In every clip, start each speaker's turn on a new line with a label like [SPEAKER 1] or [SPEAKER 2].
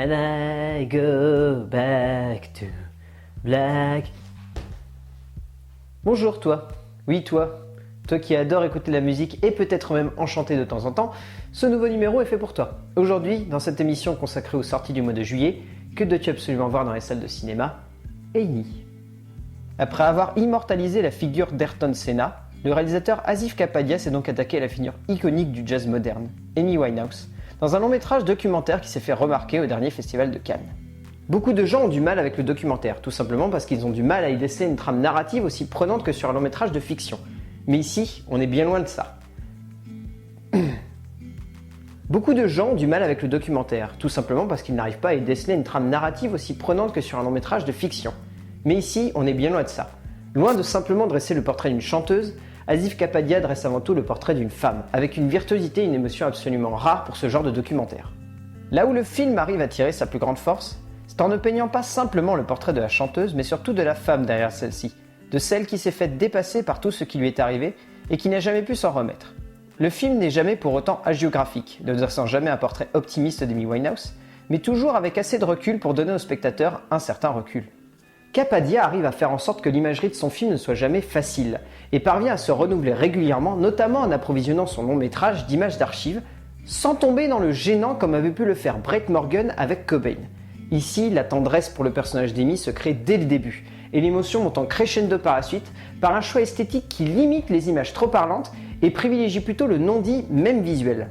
[SPEAKER 1] And I go back to black. Bonjour toi, oui toi qui adore écouter de la musique et peut-être même en chanter de temps en temps, ce nouveau numéro est fait pour toi. Aujourd'hui, dans cette émission consacrée aux sorties du mois de juillet, que dois-tu absolument voir dans les salles de cinéma? Amy. Après avoir immortalisé la figure d'Ayrton Senna, le réalisateur Asif Kapadia s'est donc attaqué à la figure iconique du jazz moderne, Amy Winehouse, dans un long métrage documentaire qui s'est fait remarquer au dernier festival de Cannes. Beaucoup de gens ont du mal avec le documentaire, tout simplement parce qu'ils ont du mal à y déceler une trame narrative aussi prenante que sur un long métrage de fiction. Mais ici, on est bien loin de ça. Beaucoup de gens ont du mal avec le documentaire, tout simplement parce qu'ils n'arrivent pas à y déceler une trame narrative aussi prenante que sur un long métrage de fiction. Mais ici, on est bien loin de ça. Loin de simplement dresser le portrait d'une chanteuse, Asif Kapadia dresse avant tout le portrait d'une femme, avec une virtuosité et une émotion absolument rare pour ce genre de documentaire. Là où le film arrive à tirer sa plus grande force, c'est en ne peignant pas simplement le portrait de la chanteuse, mais surtout de la femme derrière celle-ci, de celle qui s'est faite dépasser par tout ce qui lui est arrivé et qui n'a jamais pu s'en remettre. Le film n'est jamais pour autant hagiographique, ne dressant jamais un portrait optimiste d'Amy Winehouse, mais toujours avec assez de recul pour donner au spectateur un certain recul. Kapadia arrive à faire en sorte que l'imagerie de son film ne soit jamais facile, et parvient à se renouveler régulièrement, notamment en approvisionnant son long métrage d'images d'archives, sans tomber dans le gênant comme avait pu le faire Brett Morgen avec Cobain. Ici, la tendresse pour le personnage d'Amy se crée dès le début, et l'émotion montant crescendo par la suite, par un choix esthétique qui limite les images trop parlantes et privilégie plutôt le non-dit même visuel.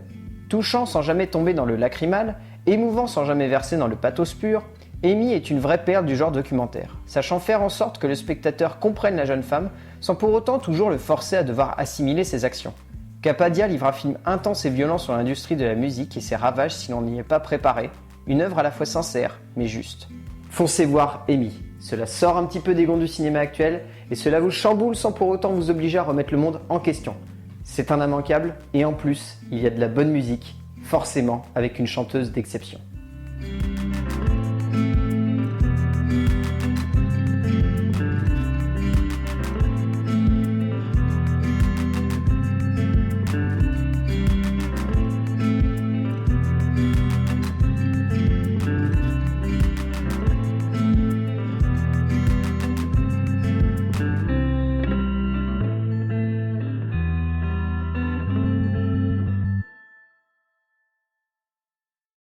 [SPEAKER 1] Touchant sans jamais tomber dans le lacrymal, émouvant sans jamais verser dans le pathos pur, Amy est une vraie perle du genre documentaire, sachant faire en sorte que le spectateur comprenne la jeune femme sans pour autant toujours le forcer à devoir assimiler ses actions. Kapadia livre un film intense et violent sur l'industrie de la musique et ses ravages si l'on n'y est pas préparé, une œuvre à la fois sincère mais juste. Foncez voir Amy, cela sort un petit peu des gonds du cinéma actuel et cela vous chamboule sans pour autant vous obliger à remettre le monde en question. C'est un immanquable et en plus, il y a de la bonne musique, forcément avec une chanteuse d'exception.